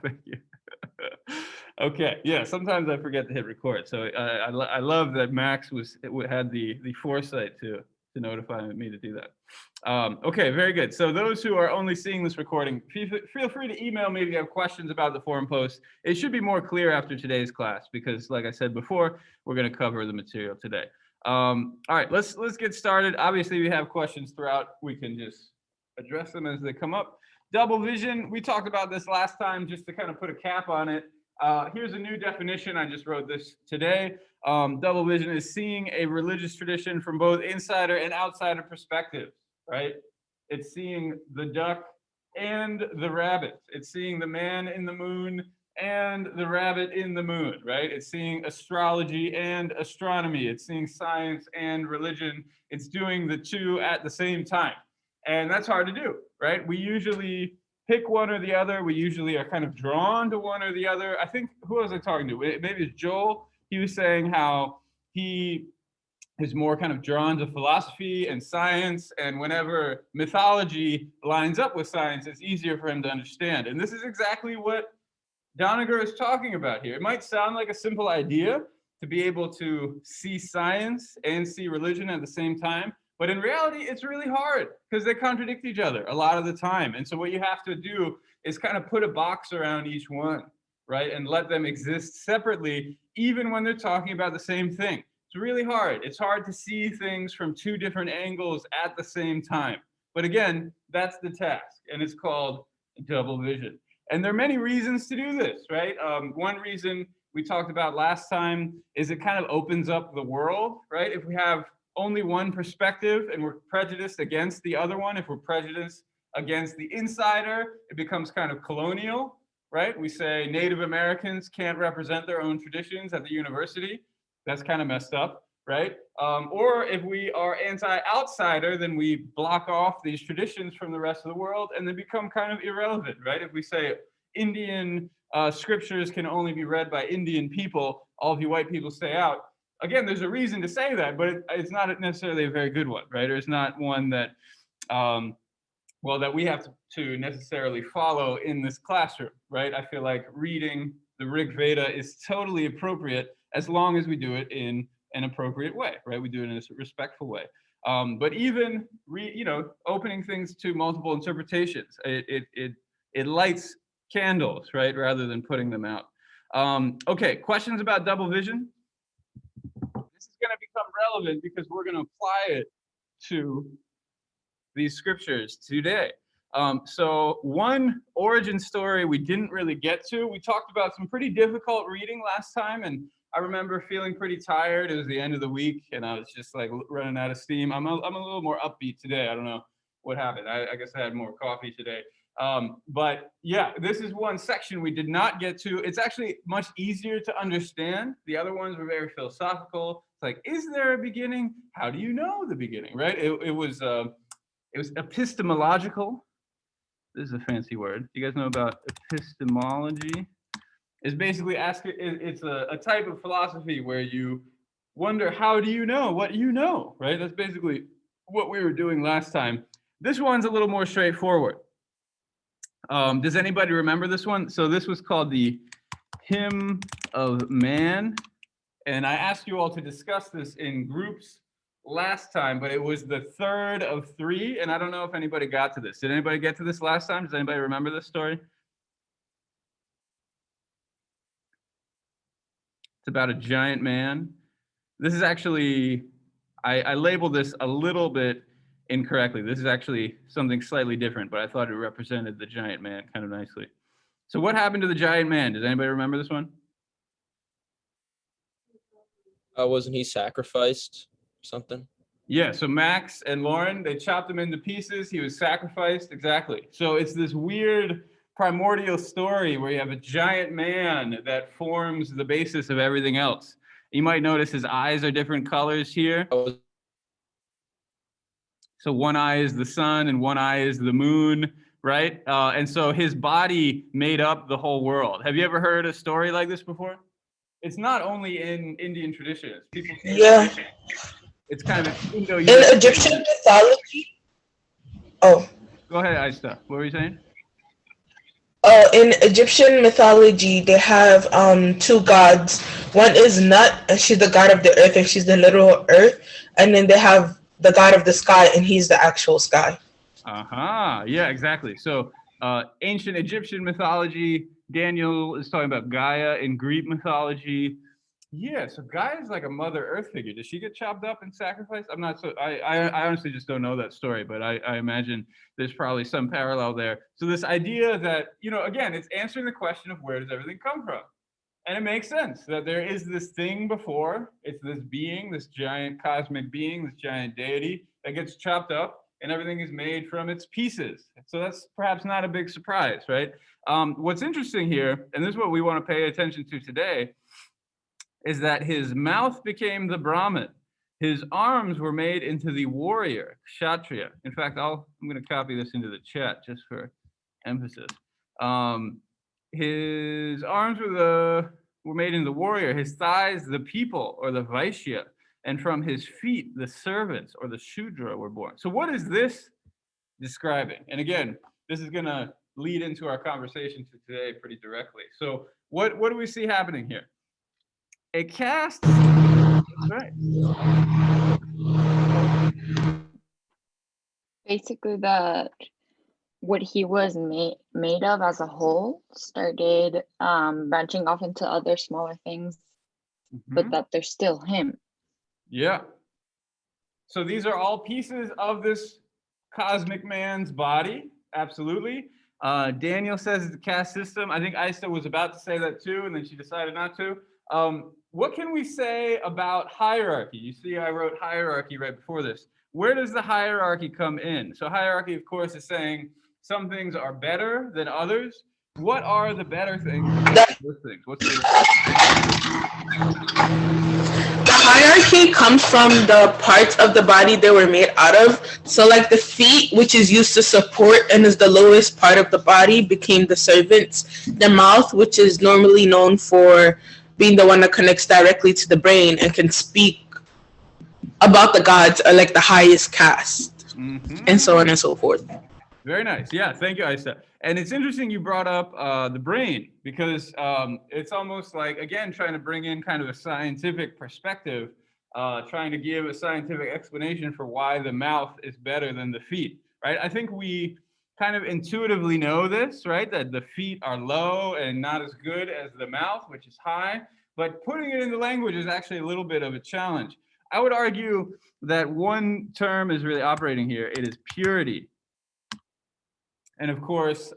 Thank you. Okay, yeah, sometimes I forget to hit record. So I love that Max had the foresight to notify me to do that. Okay, very good. So those who are only seeing this recording, feel free to email me if you have questions about the forum post. It should be more clear after today's class because, like I said before, we're going to cover the material today. All right, let's get started. Obviously, we have questions throughout. We can just address them as they come up. Double vision, we talked about this last time just to kind of put a cap on it. Here's a new definition. I just wrote this today. Double vision is seeing a religious tradition from both insider and outsider perspectives, right? It's seeing the duck and the rabbit. It's seeing the man in the moon and the rabbit in the moon, right? It's seeing astrology and astronomy. It's seeing science and religion. It's doing the two at the same time. And that's hard to do, right? We usually pick one or the other. We usually are kind of drawn to one or the other. I think, who was I talking to? Maybe it's Joel. He was saying how he is more kind of drawn to philosophy and science. And whenever mythology lines up with science, it's easier for him to understand. And this is exactly what Doniger is talking about here. It might sound like a simple idea to be able to see science and see religion at the same time. But in reality, it's really hard because they contradict each other a lot of the time. And so what you have to do is kind of put a box around each one, right? And let them exist separately, even when they're talking about the same thing. It's really hard. It's hard to see things from two different angles at the same time. But again, that's the task, and it's called double vision. And there are many reasons to do this, right? One reason we talked about last time is it kind of opens up the world, right? If we have only one perspective and we're prejudiced against the other one, if we're prejudiced against the insider, it becomes kind of colonial, right? We say Native Americans can't represent their own traditions at the university. That's kind of messed up, right? Or if we are anti-outsider, then we block off these traditions from the rest of the world and they become kind of irrelevant, right? If we say Indian scriptures can only be read by Indian people, all of you white people stay out. Again, there's a reason to say that, but it's not necessarily a very good one, right? Or it's not one that, that we have to necessarily follow in this classroom, right? I feel like reading the Rig Veda is totally appropriate as long as we do it in an appropriate way, right? We do it in a respectful way. But even, opening things to multiple interpretations, it lights candles, right? Rather than putting them out. Okay, questions about double vision? This is going to become relevant because we're going to apply it to these scriptures today. So one origin story we didn't really get to. We talked about some pretty difficult reading last time, and I remember feeling pretty tired. It was the end of the week, and I was just like running out of steam. I'm a little more upbeat today. I don't know what happened. I guess I had more coffee today. But yeah, this is one section we did not get to. It's actually much easier to understand. The other ones were very philosophical. It's like, is there a beginning? How do you know the beginning, right? It was epistemological. This is a fancy word. You guys know about epistemology? It's basically it's a type of philosophy where you wonder, how do you know what you know, right? That's basically what we were doing last time. This one's a little more straightforward. Does anybody remember this one? So this was called the Hymn of Man. And I asked you all to discuss this in groups last time, but it was the third of three. And I don't know if anybody got to this. Did anybody get to this last time? Does anybody remember this story? It's about a giant man. This is actually, I labeled this a little bit incorrectly. This is actually something slightly different, but I thought it represented the giant man kind of nicely. So what happened to the giant man? Does anybody remember this one? Wasn't he sacrificed or something? Yeah, so Max and Lauren, they chopped him into pieces. He was sacrificed, exactly. So it's this weird primordial story where you have a giant man that forms the basis of everything else. You might notice his eyes are different colors here. So one eye is the sun and one eye is the moon, right? And so his body made up the whole world. Have you ever heard a story like this before? It's not only in Indian traditions. People Yeah. It's kind of In Egyptian mythology. Oh. Go ahead, Aista. What were you saying? In Egyptian mythology, they have two gods. One is Nut, and she's the god of the earth, and she's the literal earth. And then they have the god of the sky, and he's the actual sky. Uh-huh. Yeah, exactly. So ancient Egyptian mythology, Daniel is talking about Gaia. In Greek mythology, yeah, so Gaia is like a Mother Earth figure. Does she get chopped up and sacrificed? I'm not so. I honestly just don't know that story, but I imagine there's probably some parallel there. So this idea that, again, it's answering the question of where does everything come from, and it makes sense that there is this thing before. It's this being, this giant cosmic being, this giant deity that gets chopped up, and everything is made from its pieces. So that's perhaps not a big surprise, right? What's interesting here, and this is what we want to pay attention to today, is that his mouth became the Brahmin. His arms were made into the warrior, Kshatriya. In fact, I'm going to copy this into the chat just for emphasis. His arms were made into the warrior, his thighs the people, or the Vaishya, and from his feet the servants, or the Shudra, were born. So what is this describing? And again, this is going to lead into our conversation to today pretty directly. So what do we see happening here? A caste. Right. Basically, what he was made of as a whole started branching off into other smaller things, but that they're still him. Yeah. So these are all pieces of this cosmic man's body. Absolutely. Daniel says it's a caste system. I think Aista was about to say that too, and then she decided not to. What can we say about hierarchy? You see, I wrote hierarchy right before this. Where does the hierarchy come in? So hierarchy, of course, is saying some things are better than others. What are the better things? Those things? What's the hierarchy comes from the parts of the body they were made out of. So like the feet, which is used to support and is the lowest part of the body, became the servants. The mouth, which is normally known for being the one that connects directly to the brain and can speak about the gods, are like the highest caste, and so on and so forth. Very nice. Yeah, thank you, Aista. And it's interesting you brought up the brain, because it's almost like, again, trying to bring in kind of a scientific perspective, trying to give a scientific explanation for why the mouth is better than the feet, right? I think we kind of intuitively know this, right? That the feet are low and not as good as the mouth, which is high. But putting it into language is actually a little bit of a challenge. I would argue that one term is really operating here. It is purity. And of course,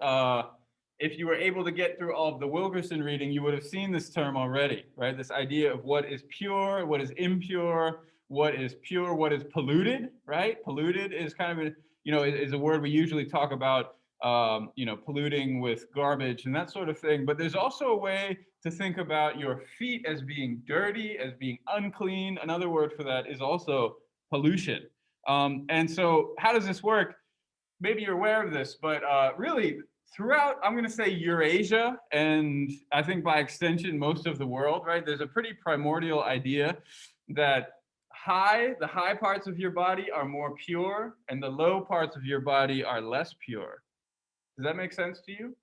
if you were able to get through all of the Wilkerson reading, you would have seen this term already, right? This idea of what is pure, what is impure, what is pure, what is polluted, right? Polluted is kind of is a word we usually talk about, polluting with garbage and that sort of thing. But there's also a way to think about your feet as being dirty, as being unclean. Another word for that is also pollution. And so how does this work? Maybe you're aware of this, but really throughout, I'm going to say Eurasia, and I think by extension, most of the world, right? There's a pretty primordial idea that the high parts of your body are more pure and the low parts of your body are less pure. Does that make sense to you?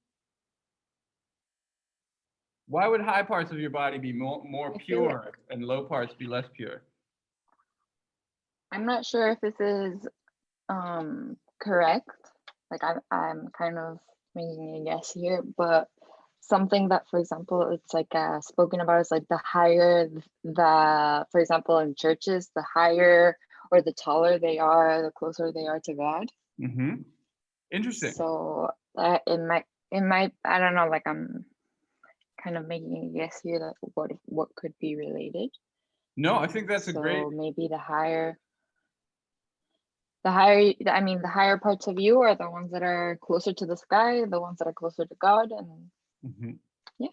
Why would high parts of your body be more pure and low parts be less pure? I'm not sure if this is correct. Like I'm kind of making a guess here, but something that, for example, it's like spoken about is like the higher for example, in churches, the higher or the taller they are, the closer they are to God. Mm-hmm. Interesting. So it might, I don't know, like I'm kind of making a guess here that what could be related. No, I think that's a great. So maybe the higher parts of you are the ones that are closer to the sky, the ones that are closer to God, and yeah.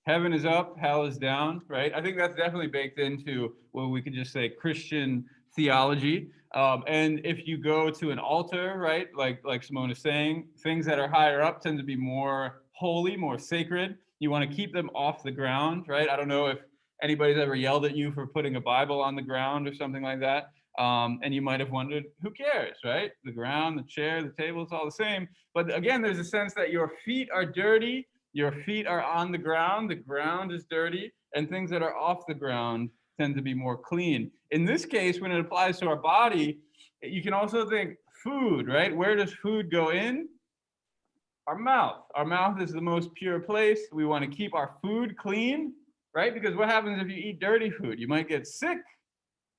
Heaven is up, hell is down, right? I think that's definitely baked into what we could just say Christian theology. And if you go to an altar, right, like Simone is saying, things that are higher up tend to be more holy, more sacred. You want to keep them off the ground, right? I don't know if anybody's ever yelled at you for putting a Bible on the ground or something like that. And you might have wondered, who cares, right? The ground, the chair, the table, it's all the same. But again, there's a sense that your feet are dirty, your feet are on the ground is dirty, and things that are off the ground tend to be more clean. In this case, when it applies to our body, you can also think food, right? Where does food go in? Our mouth. Our mouth is the most pure place. We want to keep our food clean, right? Because what happens if you eat dirty food? You might get sick.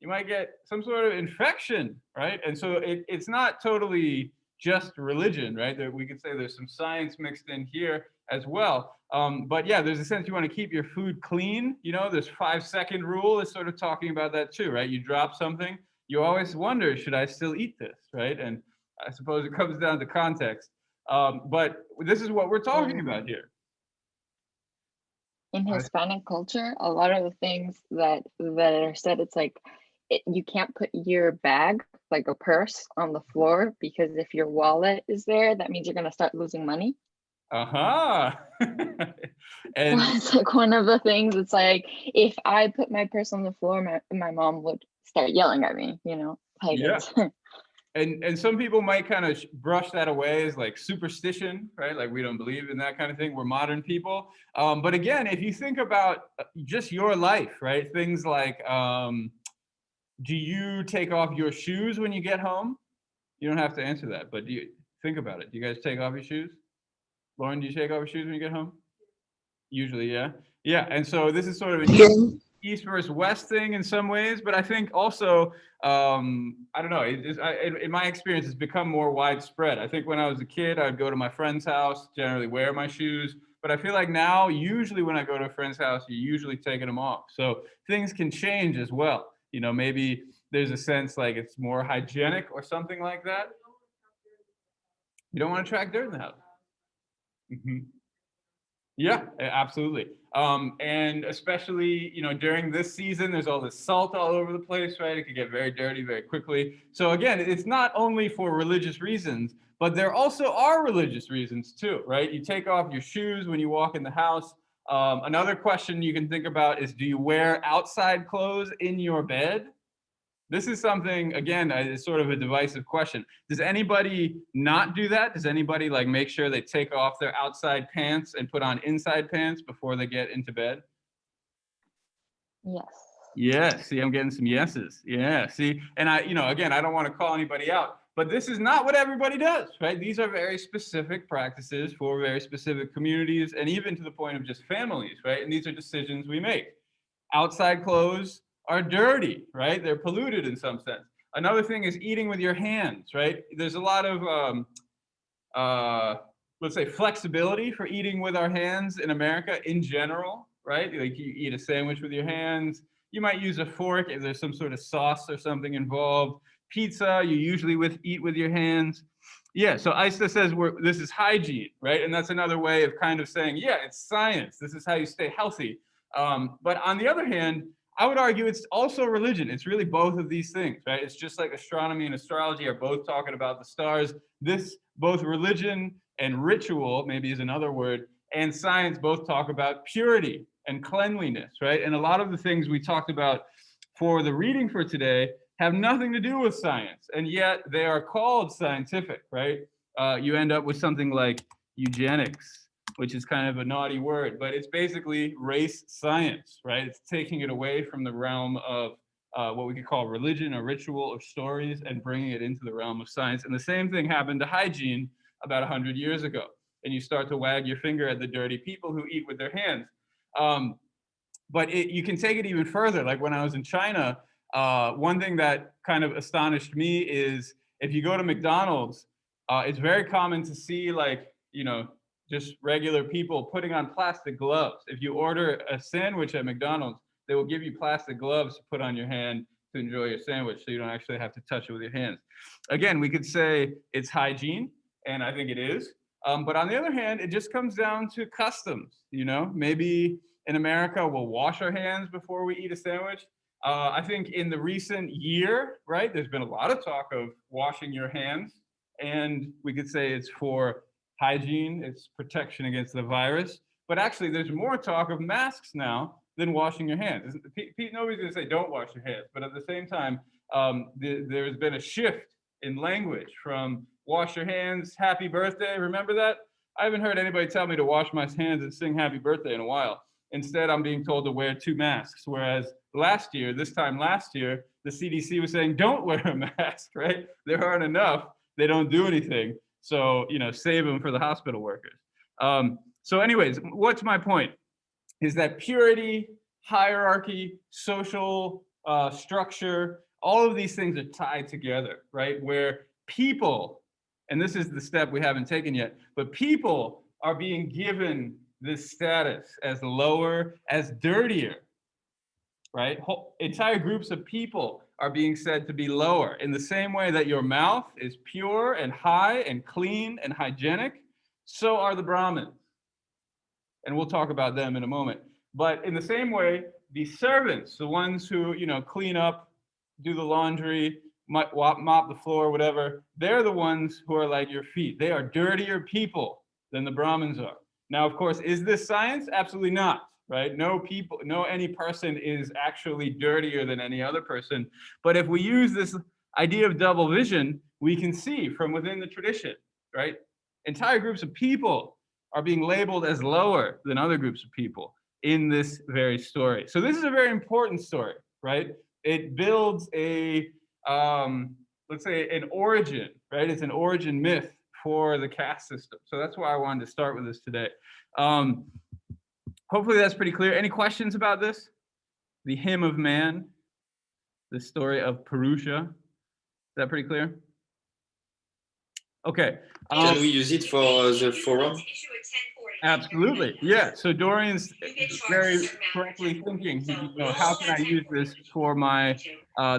You might get some sort of infection, right? And so it's not totally just religion, right? That we could say there's some science mixed in here as well. But yeah, there's a sense you want to keep your food clean. You know, this 5-second rule is sort of talking about that too, right? You drop something, you always wonder, should I still eat this, right? And I suppose it comes down to context. But this is what we're talking about here. In Hispanic culture, a lot of the things that are said, it's like you can't put your bag, like a purse, on the floor, because if your wallet is there, that means you're going to start losing money. And it's like one of the things. It's like if I put my purse on the floor, my mom would start yelling at me, you know. Like yeah. And some people might kind of brush that away as like superstition, right? Like we don't believe in that kind of thing. We're modern people. But again, if you think about just your life, right? Things like, do you take off your shoes when you get home? You don't have to answer that, but do you think about it? Do you guys take off your shoes? Lauren, do you take off your shoes when you get home? Usually, yeah. Yeah, and so this is sort of an East versus West thing in some ways, but I think also, I don't know, in my experience, it's become more widespread. I think when I was a kid, I'd go to my friend's house, generally wear my shoes, but I feel like now, usually when I go to a friend's house, you're usually taking them off. So things can change as well. You know, maybe there's a sense like it's more hygienic or something like that. You don't want to track dirt in the house. Mm-hmm. Yeah, absolutely. And especially, you know, during this season, there's all this salt all over the place, right? It could get very dirty very quickly. So again, it's not only for religious reasons, but there also are religious reasons too, right? You take off your shoes when you walk in the house. Another question you can think about is, do you wear outside clothes in your bed? This is something, again, is sort of a divisive question. Does anybody not do that? Does anybody like make sure they take off their outside pants and put on inside pants before they get into bed? Yes. Yeah, see, I'm getting some yeses. Yeah, see, and again, I don't want to call anybody out, but this is not what everybody does, right? These are very specific practices for very specific communities and even to the point of just families, right? And these are decisions we make. Outside clothes are dirty, right? They're polluted in some sense. Another thing is eating with your hands, right? There's a lot of, let's say, flexibility for eating with our hands in America in general, right? Like you eat a sandwich with your hands. You might use a fork if there's some sort of sauce or something involved. Pizza, you usually eat with your hands. Yeah, so ISTA says this is hygiene, right? And that's another way of kind of saying, yeah, it's science. This is how you stay healthy. But on the other hand, I would argue it's also religion. It's really both of these things, right? It's just like astronomy and astrology are both talking about the stars. Both religion and ritual, maybe is another word, and science both talk about purity and cleanliness, right? And a lot of the things we talked about for the reading for today have nothing to do with science, and yet they are called scientific, right? You end up with something like eugenics, which is kind of a naughty word, but it's basically race science, right? It's taking it away from the realm of what we could call religion or ritual or stories and bringing it into the realm of science. And the same thing happened to hygiene about 100 years ago. And you start to wag your finger at the dirty people who eat with their hands. But you can take it even further. Like when I was in China, one thing that kind of astonished me is if you go to McDonald's, it's very common to see just regular people putting on plastic gloves. If you order a sandwich at McDonald's, they will give you plastic gloves to put on your hand to enjoy your sandwich, so you don't actually have to touch it with your hands. Again, we could say it's hygiene, and I think it is. But on the other hand, it just comes down to customs. You know, maybe in America, we'll wash our hands before we eat a sandwich. I think in the recent year, right, there's been a lot of talk of washing your hands, and we could say it's for hygiene, it's protection against the virus. But actually, there's more talk of masks now than washing your hands. Nobody's going to say don't wash your hands, but at the same time, there's been a shift in language from wash your hands, happy birthday. Remember that? I haven't heard anybody tell me to wash my hands and sing happy birthday in a while. Instead, I'm being told to wear 2 masks. Whereas this time last year, the CDC was saying, don't wear a mask, right? There aren't enough. They don't do anything. So, save them for the hospital workers. So anyways, what's my point? Is that purity, hierarchy, social structure, all of these things are tied together, right? Where people, and this is the step we haven't taken yet, but people are being given this status as lower, as dirtier, right? Entire groups of people are being said to be lower in the same way that your mouth is pure and high and clean and hygienic, so are the Brahmins. And we'll talk about them in a moment. But in the same way, the servants, the ones who, clean up, do the laundry, mop the floor, whatever, they're the ones who are like your feet. They are dirtier people than the Brahmins are. Now, of course, is this science? Absolutely not, right? No any person is actually dirtier than any other person. But if we use this idea of double vision, we can see from within the tradition, right? Entire groups of people are being labeled as lower than other groups of people in this very story. So this is a very important story, right? It builds a, let's say, an origin, right? It's an origin myth for the caste system. So that's why I wanted to start with this today. Hopefully that's pretty clear. Any questions about this? The hymn of man, the story of Purusha. Is that pretty clear? Okay. Can we use it for the forum? Absolutely. Yeah. So Dorian's very correctly thinking, how can I use this for my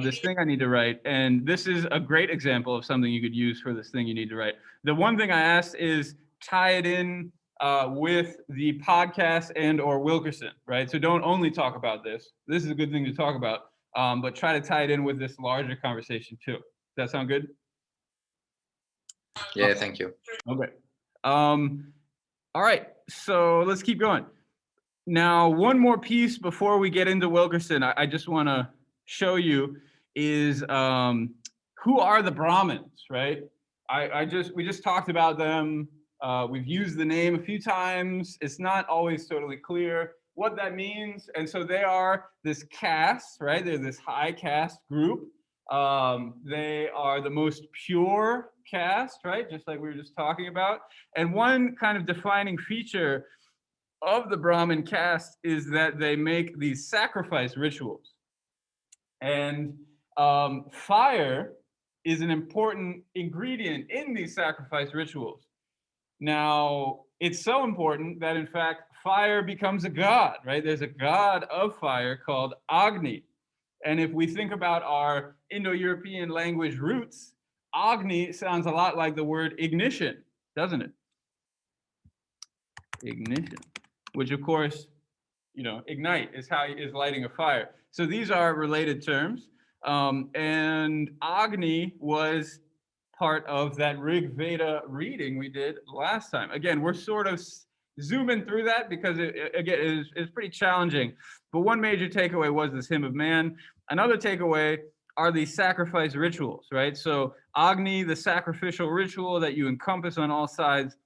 this thing I need to write? And this is a great example of something you could use for this thing you need to write. The one thing I asked is tie it in with the podcast and or Wilkerson, right? So don't only talk about this. This is a good thing to talk about, but try to tie it in with this larger conversation too. Does that sound good? Yeah, thank you. Okay. All right, so let's keep going. Now, one more piece before we get into Wilkerson, I just want to show you is who are the Brahmins, right? We just talked about them. We've used the name a few times. It's not always totally clear what that means. And so they are this caste, right? They're this high caste group. They are the most pure caste, right? Just like we were just talking about. And one kind of defining feature of the Brahmin caste is that they make these sacrifice rituals. And fire is an important ingredient in these sacrifice rituals. Now, it's so important that, in fact, fire becomes a god, right? There's a god of fire called Agni. And if we think about our Indo-European language roots, Agni sounds a lot like the word ignition, doesn't it? Ignition, which of course, ignite is lighting a fire. So these are related terms. And Agni was part of that Rig Veda reading we did last time. Again, we're sort of zooming through that because it is pretty challenging. But one major takeaway was this hymn of man. Another takeaway are these sacrifice rituals, right? So Agni, the sacrificial ritual that you encompass on all sides,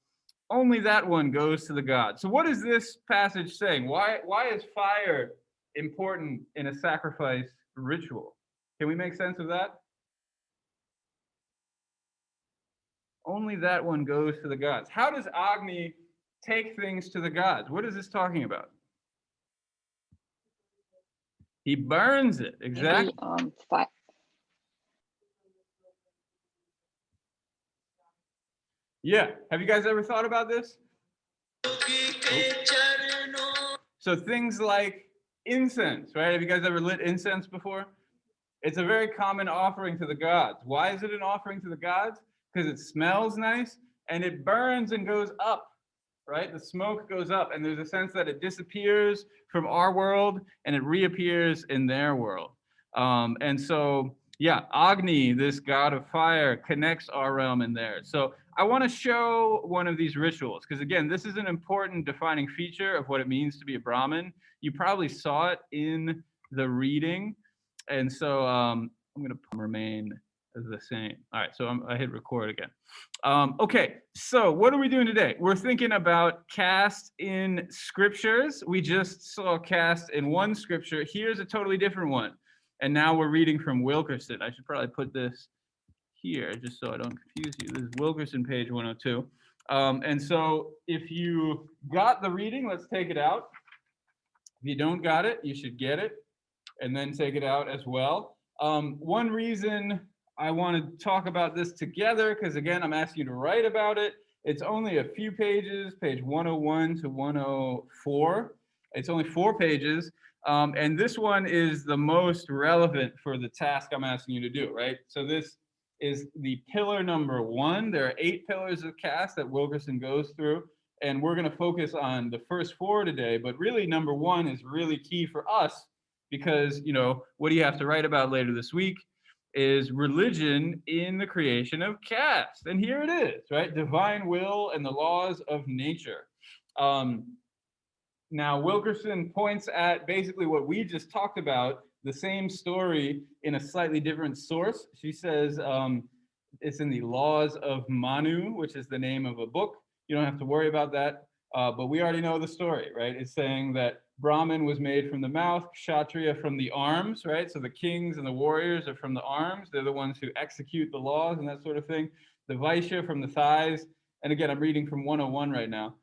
only that one goes to the god. So what is this passage saying? Why is fire important in a sacrifice ritual? Can we make sense of that? Only that one goes to the gods. How does Agni take things to the gods? What is this talking about? He burns it, exactly. Maybe, Yeah, have you guys ever thought about this? So things like incense, right? Have you guys ever lit incense before? It's a very common offering to the gods. Why is it an offering to the gods? Because it smells nice and it burns and goes up, right? The smoke goes up and there's a sense that it disappears from our world and it reappears in their world. And so, yeah, Agni, this god of fire, connects our realm in there. So I want to show one of these rituals because, again, this is an important defining feature of what it means to be a Brahmin. You probably saw it in the reading. And so I'm I'm going to remain the same. All right, so I hit record again. Okay, so what are we doing today? We're thinking about caste in scriptures. We just saw caste in one scripture. Here's a totally different one. And now we're reading from Wilkerson. I should probably put this here just so I don't confuse you. This is Wilkerson, page 102. And so if you got the reading, let's take it out. If you don't got it, you should get it and then take it out as well. One reason I want to talk about this together, because again, I'm asking you to write about it. It's only a few pages, page 101 to 104. It's only 4 pages. And this one is the most relevant for the task I'm asking you to do, right? So this is the pillar number 1. There are 8 pillars of caste that Wilkerson goes through. And we're going to focus on the first 4 today. But really, number 1 is really key for us because, you know, what do you have to write about later this week? Is religion in the creation of caste. And here it is, right? Divine will and the laws of nature. Now, Wilkerson points at basically what we just talked about, the same story in a slightly different source. She says it's in the Laws of Manu, which is the name of a book. You don't have to worry about that. But we already know the story, right? It's saying that Brahman was made from the mouth, Kshatriya from the arms, right? So the kings and the warriors are from the arms. They're the ones who execute the laws and that sort of thing. The Vaishya from the thighs. And again, I'm reading from 101 right now.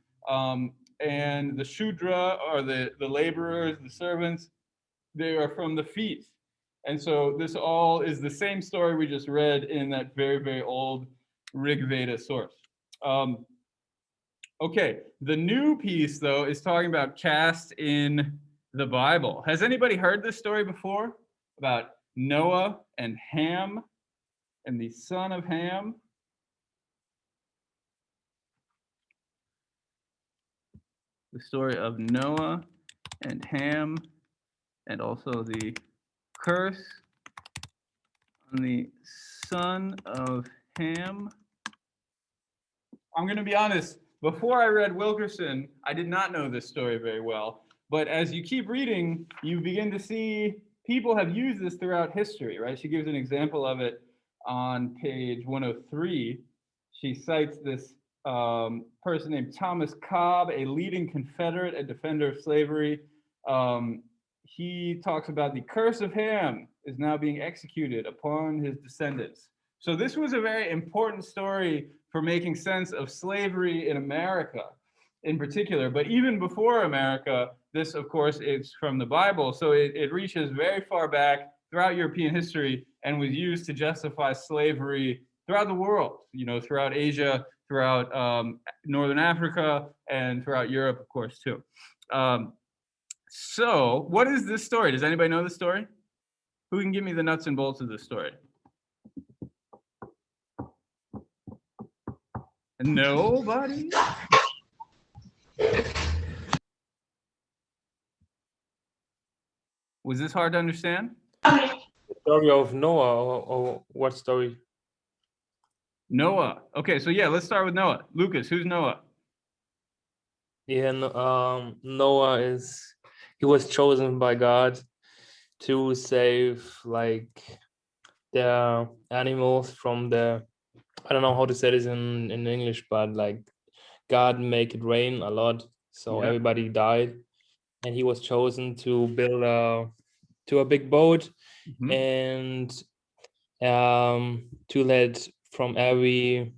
And the Shudra are the laborers, the servants. They are from the feet. And so this all is the same story we just read in that very, very old Rig Veda source. Okay, the new piece, though, is talking about caste in the Bible. Has anybody heard this story before? About Noah and Ham and the son of Ham? The story of Noah and Ham, and also the curse on the son of Ham. I'm going to be honest. Before I read Wilkerson, I did not know this story very well. But as you keep reading, you begin to see people have used this throughout history, right? She gives an example of it on page 103. She cites this person named Thomas Cobb, a leading Confederate, a defender of slavery. He talks about the curse of Ham is now being executed upon his descendants. So this was a very important story for making sense of slavery in America in particular. But even before America, this, of course, is from the Bible. So it reaches very far back throughout European history and was used to justify slavery throughout the world, you know, throughout Asia, throughout Northern Africa, and throughout Europe, of course, too. So what is this story? Does anybody know this story? Who can give me the nuts and bolts of this story? Nobody? Was this hard to understand? Story of Noah, or what story? Noah. Okay, so yeah, let's start with Noah. Lucas, who's Noah? Yeah, Noah he was chosen by God to save like the animals from I don't know how to say this in English, but like God make it rain a lot, so Yeah. everybody died, and he was chosen to build a big boat and to let every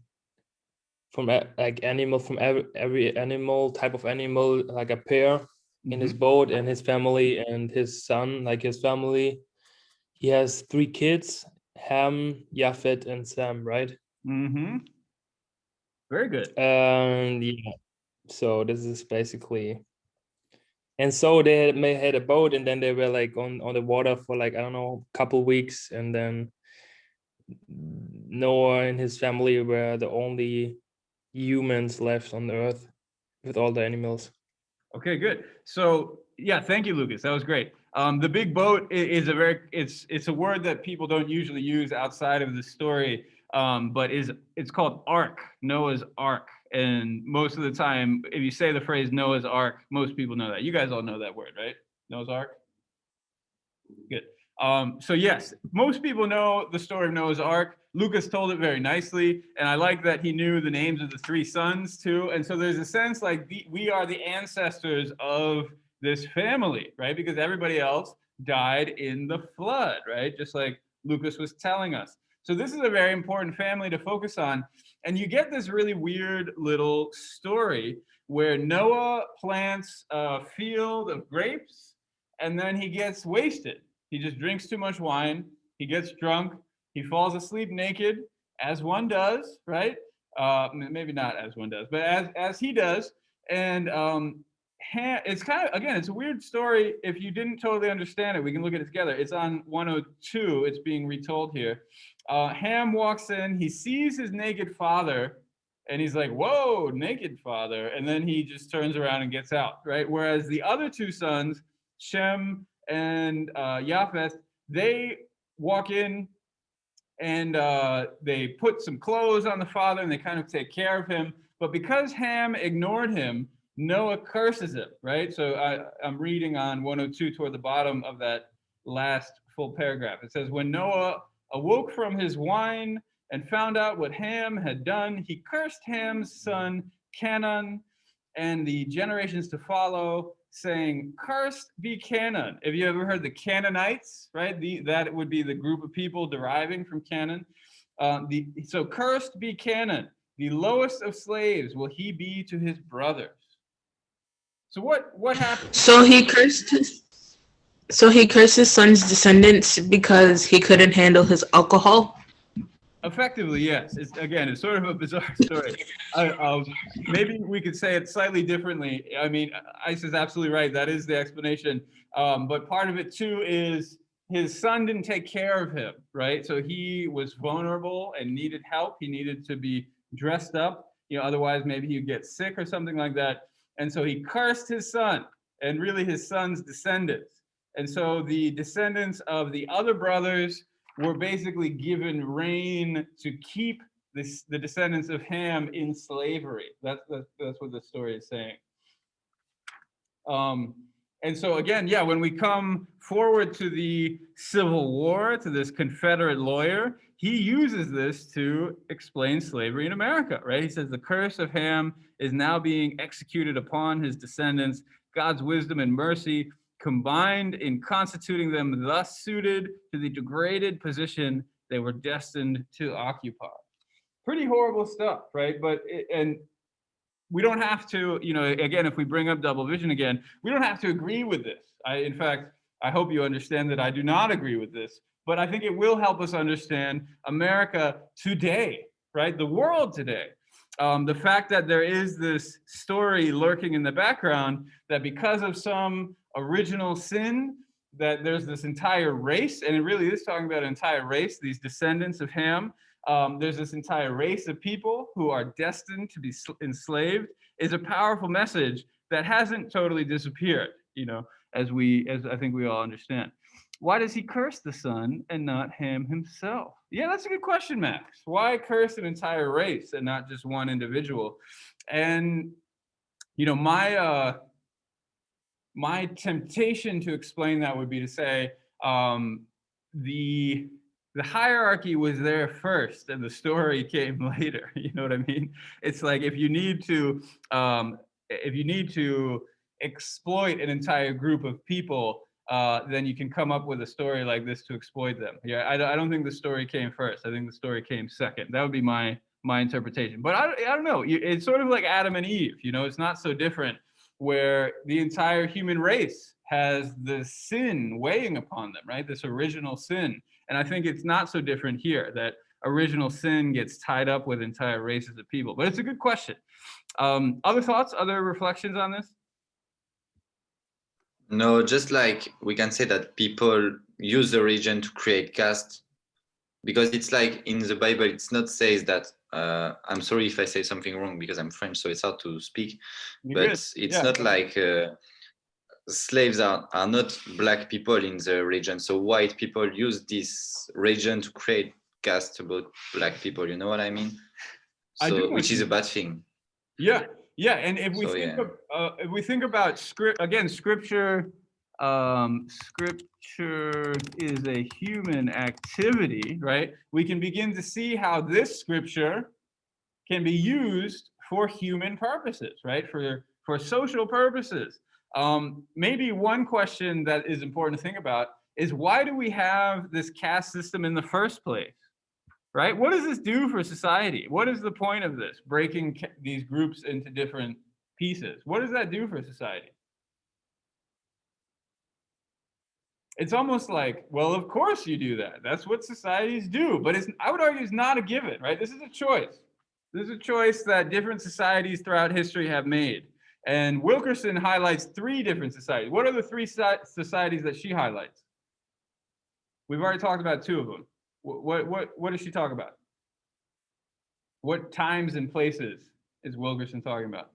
animal type of animal like a pair in his boat, and his family and his son, like his family. He has 3 kids, Ham, Japhet, and Sam, right? Very good. And yeah, so this is basically, and so they had a boat, and then they were like on the water for like, I don't know, a couple weeks, and then Noah and his family were the only humans left on the earth with all the animals. Okay, good. So yeah, thank you, Lucas. That was great. The big boat is it's a word that people don't usually use outside of the story, but it's called Ark, Noah's Ark. And most of the time, if you say the phrase Noah's Ark, most people know that. You guys all know that word, right? Noah's Ark? Good. So yes, most people know the story of Noah's Ark. Lucas told it very nicely, and I like that he knew the names of the 3 sons too. And so there's a sense like we are the ancestors of this family, right? Because everybody else died in the flood, right? Just like Lucas was telling us. So this is a very important family to focus on. And you get this really weird little story where Noah plants a field of grapes and then he gets wasted. He just drinks too much wine. He gets drunk. He falls asleep naked, as one does, right? Maybe not as one does, but as he does. And it's kind of, again, it's a weird story. If you didn't totally understand it, we can look at it together. It's on 102. It's being retold here. Ham walks in. He sees his naked father, and he's like, "Whoa, naked father!" And then he just turns around and gets out, right? Whereas the other 2 sons, Shem and Japheth, they walk in and they put some clothes on the father and they kind of take care of him. But because Ham ignored him, Noah curses him, right? So I'm reading on 102 toward the bottom of that last full paragraph. It says, when Noah awoke from his wine and found out what Ham had done, he cursed Ham's son Canaan and the generations to follow, saying, "Cursed be Canaan." Have you ever heard the Canaanites, right? That would be the group of people deriving from Canaan. So cursed be Canaan, the lowest of slaves will he be to his brothers. So what happened? So he cursed his son's descendants because he couldn't handle his alcohol. Effectively, yes. It's sort of a bizarre story. Maybe we could say it slightly differently. I mean, Ice is absolutely right. That is the explanation. But part of it too is his son didn't take care of him, right? So he was vulnerable and needed help. He needed to be dressed up. Otherwise maybe he'd get sick or something like that. And so he cursed his son and really his son's descendants. And so the descendants of the other brothers were basically given reign to keep the descendants of Ham in slavery. That's what the story is saying. And so again, yeah, when we come forward to the Civil War, to this Confederate lawyer, he uses this to explain slavery in America, right? He says the curse of Ham is now being executed upon his descendants. God's wisdom and mercy combined in constituting them thus suited to the degraded position they were destined to occupy. Pretty horrible stuff, right? And we don't have to, again, if we bring up double vision again, we don't have to agree with this. In fact, I hope you understand that I do not agree with this, but I think it will help us understand America today, right? The world today. The fact that there is this story lurking in the background that because of some original sin, that there's this entire race, and it really is talking about an entire race, these descendants of Ham. There's this entire race of people who are destined to be enslaved, is a powerful message that hasn't totally disappeared, as I think we all understand. Why does he curse the son and not Ham himself? Yeah, that's a good question, Max. Why curse an entire race and not just one individual? And my temptation to explain that would be to say the hierarchy was there first and the story came later. You know what I mean? It's like if you need to exploit an entire group of people, then you can come up with a story like this to exploit them. Yeah, I don't think the story came first. I think the story came second. That would be my interpretation. But I don't know. It's sort of like Adam and Eve. It's not so different, where the entire human race has the sin weighing upon them, right? This original sin. And I think it's not so different here, that original sin gets tied up with entire races of people. But it's a good question. Other thoughts, other reflections on this? No, just like we can say that people use the religion to create caste, because it's like in the Bible, it's not says that, I'm sorry if I say something wrong because I'm French, so it's hard to speak, but it's not like slaves are not black people in the religion. So white people use this religion to create caste about black people. You know what I mean? So, which is a bad thing. Yeah. And if we if we think about scripture, scripture is a human activity, right? We can begin to see how this scripture can be used for human purposes, right? For social purposes. Maybe one question that is important to think about is, why do we have this caste system in the first place, right? What does this do for society? What is the point of this, breaking these groups into different pieces? What does that do for society? It's almost like, well, of course you do that. That's what societies do. But I would argue it's not a given, right? This is a choice. This is a choice that different societies throughout history have made. And Wilkerson highlights 3 different societies. What are the 3 societies that she highlights? We've already talked about 2 of them. What does she talk about? What times and places is Wilkerson talking about?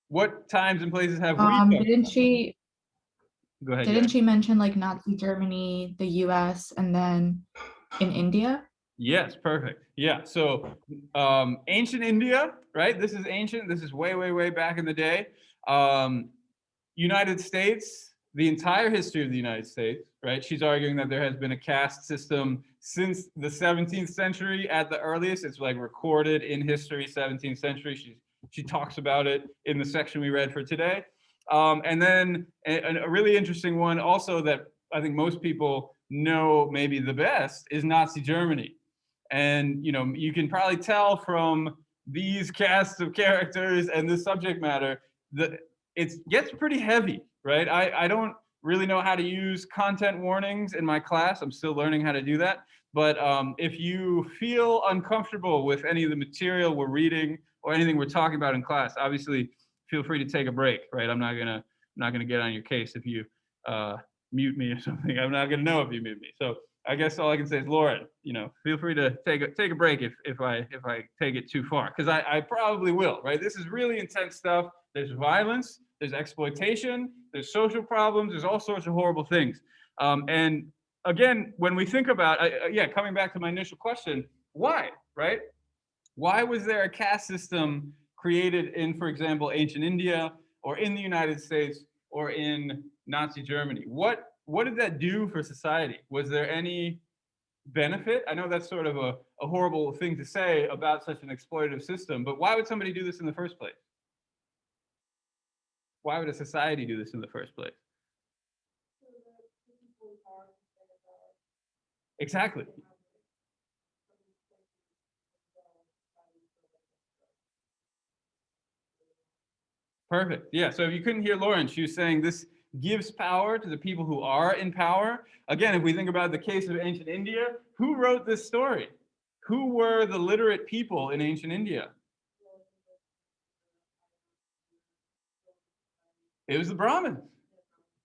What times and places have we talked Didn't about? she Go ahead. didn't she mention like Nazi Germany, the US, and then in India? Yes, perfect. Yeah, so ancient India, right? This is ancient. This is way, way, way back in the day. United States, the entire history of the United States, right? She's arguing that there has been a caste system since the 17th century at the earliest. It's like recorded in history, 17th century. She talks about it in the section we read for today. And then a really interesting one also that I think most people know maybe the best is Nazi Germany. And you can probably tell from these casts of characters and this subject matter that it gets pretty heavy, right? I don't really know how to use content warnings in my class. I'm still learning how to do that. But if you feel uncomfortable with any of the material we're reading or anything we're talking about in class, obviously feel free to take a break, right? I'm not gonna get on your case if you mute me or something. I'm not gonna know if you mute me. So I guess all I can say is, Lauren, feel free to take a break if I take it too far, because I probably will, right? This is really intense stuff. There's violence, there's exploitation, there's social problems, there's all sorts of horrible things. And again, when we think about, coming back to my initial question, why, right? Why was there a caste system created in, for example, ancient India, or in the United States, or in Nazi Germany? What did that do for society? Was there any benefit? I know that's sort of a horrible thing to say about such an exploitative system, but why would somebody do this in the first place? Why would a society do this in the first place? Exactly. Perfect. Yeah. So if you couldn't hear Lauren, she was saying this gives power to the people who are in power. Again, if we think about the case of ancient India, who wrote this story? Who were the literate people in ancient India? It was the Brahmins,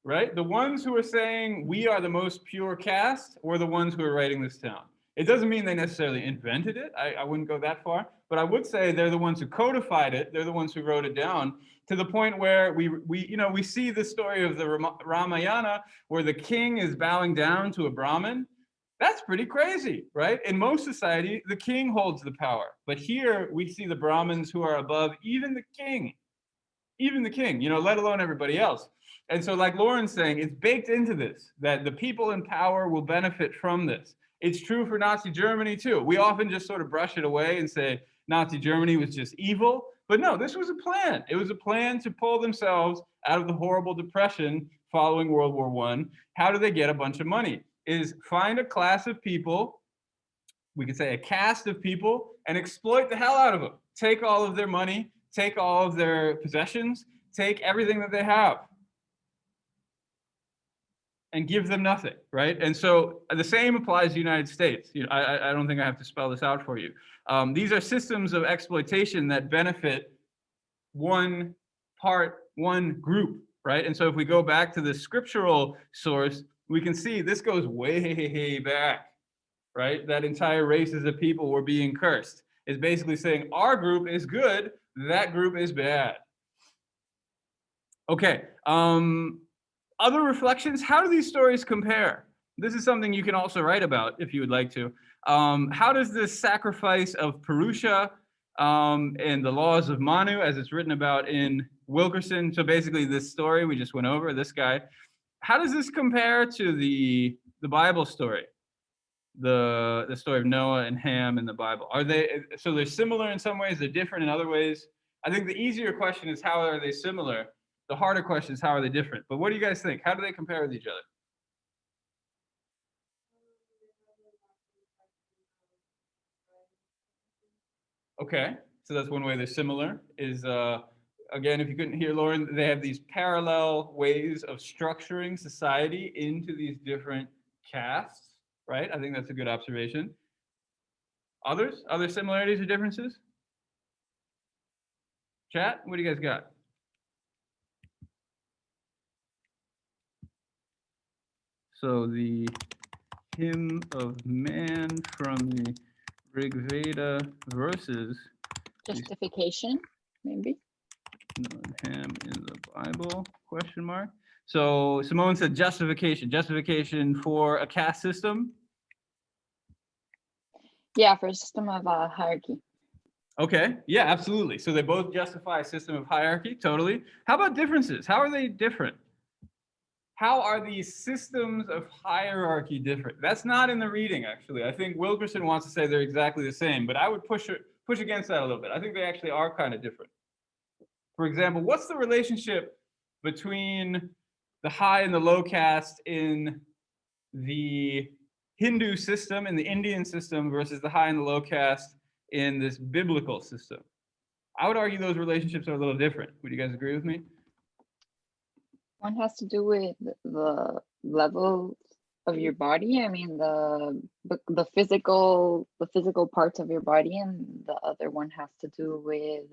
right? The ones who were saying we are the most pure caste were the ones who were writing this down. It doesn't mean they necessarily invented it. I wouldn't go that far, but I would say they're the ones who codified it. They're the ones who wrote it down, to the point where we see the story of the Ramayana, where the king is bowing down to a Brahmin. That's pretty crazy, right? In most society, the king holds the power, but here we see the Brahmins who are above even the king, let alone everybody else. And so, like Lauren's saying, it's baked into this that the people in power will benefit from this. It's true for Nazi Germany too. We often just sort of brush it away and say Nazi Germany was just evil. But no, this was a plan. It was a plan to pull themselves out of the horrible depression following World War I. How do they get a bunch of money? Is find a class of people, we could say a caste of people, and exploit the hell out of them. Take all of their money, take all of their possessions, take everything that they have, and give them nothing, right? And so the same applies to the United States. I don't think I have to spell this out for you. These are systems of exploitation that benefit one group, right? And so if we go back to the scriptural source, we can see this goes way back, right? That entire races of people were being cursed. It's basically saying our group is good, that group is bad. Okay. Other reflections, how do these stories compare? This is something you can also write about if you would like to. How does this sacrifice of Purusha and the laws of Manu, as it's written about in Wilkerson. So basically, this story we just went over, this guy. How does this compare to the Bible story? The story of Noah and Ham in the Bible. Are they so they're similar in some ways, they're different in other ways? I think the easier question is how are they similar? The harder question is how are they different? But what do you guys think? How do they compare with each other? Okay, so that's one way they're similar is again, if you couldn't hear Lauren, they have these parallel ways of structuring society into these different castes, right? I think that's a good observation. Others? Other similarities or differences? Chat, what do you guys got? So the hymn of man from the Rig Veda versus Justification, maybe. Ham in the Bible, question mark. So Simone said justification. Justification for a caste system? Yeah, for a system of hierarchy. Okay, yeah, absolutely. So they both justify a system of hierarchy, totally. How about differences? How are they different? How are these systems of hierarchy different? That's not in the reading, actually. I think Wilkerson wants to say they're exactly the same, but I would push against that a little bit. I think they actually are kind of different. For example, what's the relationship between the high and the low caste in the Hindu system, in the Indian system, versus the high and the low caste in this biblical system? I would argue those relationships are a little different. Would you guys agree with me? One has to do with the level of your body. I mean, the physical parts of your body, and the other one has to do with,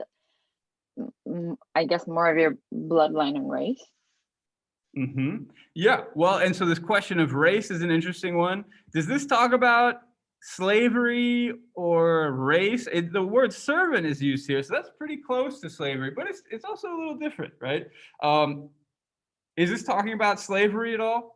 I guess, more of your bloodline and race. Mm-hmm. Yeah. Well, and so this question of race is an interesting one. Does this talk about slavery or race? The word servant is used here, so that's pretty close to slavery, but it's also a little different, right? Is this talking about slavery at all?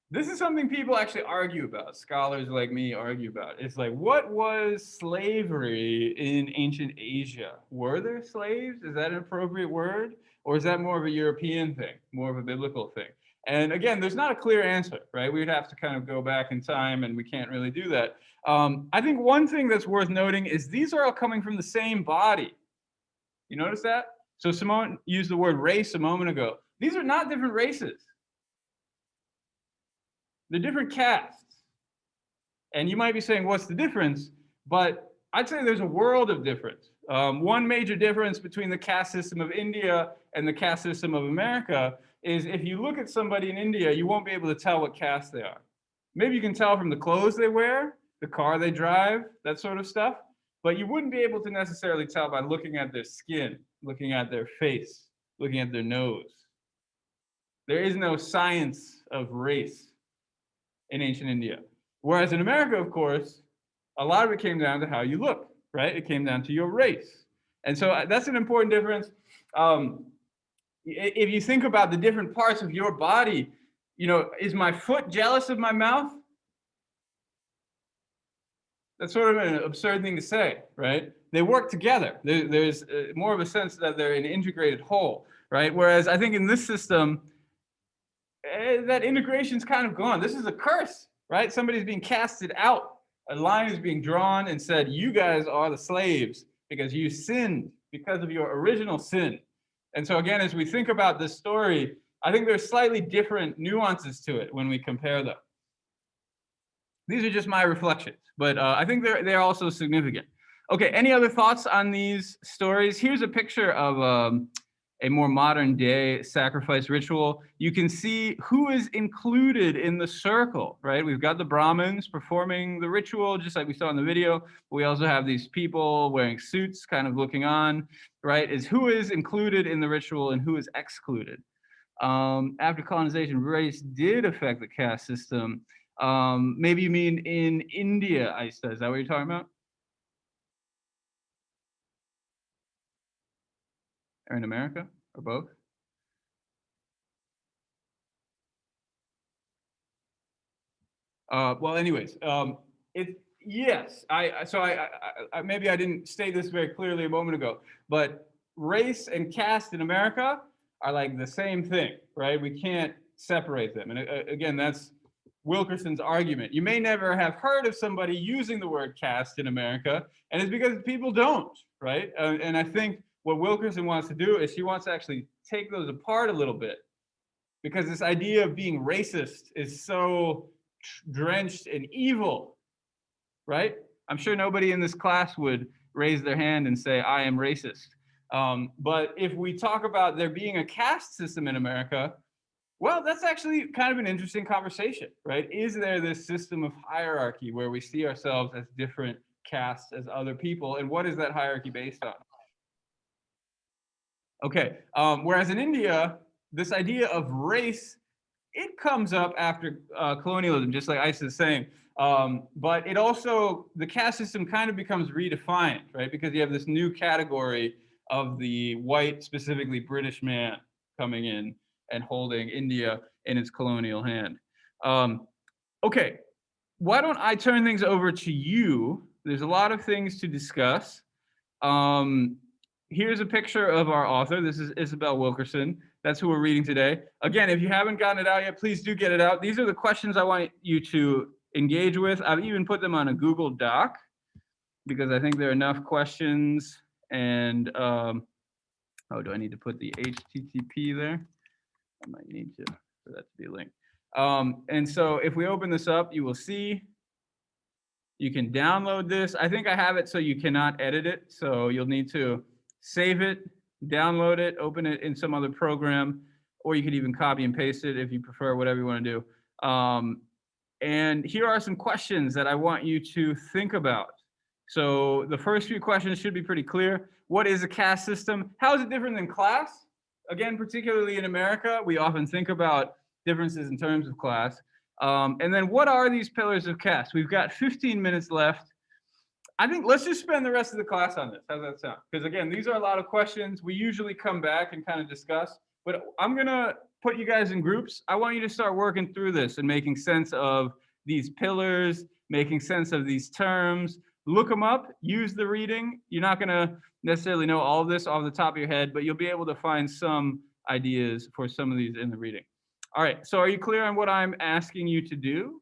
This is something people actually argue about. Scholars like me argue about. It's like, what was slavery in ancient Asia? Were there slaves? Is that an appropriate word? Or is that more of a European thing, more of a biblical thing? And again, there's not a clear answer, right? We'd have to kind of go back in time, and we can't really do that. I think one thing that's worth noting is these are all coming from the same body. You notice that? So Simone used the word race a moment ago. These are not different races. They're different castes. And you might be saying, what's the difference? But I'd say there's a world of difference. One major difference between the caste system of India and the caste system of America is if you look at somebody in India, you won't be able to tell what caste they are. Maybe you can tell from the clothes they wear, the car they drive, that sort of stuff. But you wouldn't be able to necessarily tell by looking at their skin, looking at their face, looking at their nose. There is no science of race in ancient India. Whereas in America, of course, a lot of it came down to how you look, right? It came down to your race. And so that's an important difference. If you think about the different parts of your body, you know, is my foot jealous of my mouth? That's sort of an absurd thing to say, right? They work together. There's more of a sense that they're an integrated whole, right? Whereas I think in this system, that integration's kind of gone. This is a curse, right? Somebody's being casted out. A line is being drawn and said, you guys are the slaves because you sinned because of your original sin. And so again, as we think about this story, I think there's slightly different nuances to it when we compare them. These are just my reflections, but I think they're also significant. Okay, any other thoughts on these stories? Here's a picture of a more modern day sacrifice ritual. You can see who is included in the circle, right? We've got the Brahmins performing the ritual, just like we saw in the video. We also have these people wearing suits, kind of looking on, right? Is who is included in the ritual and who is excluded. After colonization, race did affect the caste system. Maybe you mean in India, Aista, is that what you're talking about? Or in America, or both? Well, anyways, yes, I maybe I didn't state this very clearly a moment ago, but race and caste in America are like the same thing, right? We can't separate them. And again, that's Wilkerson's argument. You may never have heard of somebody using the word caste in America, and it's because people don't, right? And I think what Wilkerson wants to do is she wants to actually take those apart a little bit, because this idea of being racist is so drenched in evil, right? I'm sure nobody in this class would raise their hand and say, I am racist. But if we talk about there being a caste system in America, well, that's actually kind of an interesting conversation, right? Is there this system of hierarchy where we see ourselves as different castes as other people? And what is that hierarchy based on? Okay, whereas in India, this idea of race, it comes up after colonialism, just like Isa is saying. But it also, the caste system kind of becomes redefined, right? Because you have this new category of the white, specifically British man coming in and holding India in its colonial hand. Okay, why don't I turn things over to you? There's a lot of things to discuss. Here's a picture of our author. This is Isabel Wilkerson. That's who we're reading today. Again, if you haven't gotten it out yet, please do get it out. These are the questions I want you to engage with. I've even put them on a Google Doc because I think there are enough questions. And oh, do I need to put the HTTP there? I might need to for that to be linked. And so if we open this up, you will see you can download this. I think I have it so you cannot edit it. So you'll need to save it, download it, open it in some other program, or you could even copy and paste it if you prefer, whatever you want to do. And here are some questions that I want you to think about. So the first few questions should be pretty clear. What is a caste system? How is it different than class? Again, particularly in America, we often think about differences in terms of class. And then what are these pillars of caste? We've got 15 minutes left. I think let's just spend the rest of the class on this. How's that sound? Because again, these are a lot of questions. We usually come back and kind of discuss, but I'm gonna put you guys in groups. I want you to start working through this and making sense of these pillars, making sense of these terms. Look them up, use the reading. You're not gonna necessarily know all of this off the top of your head, but you'll be able to find some ideas for some of these in the reading. All right, so are you clear on what I'm asking you to do?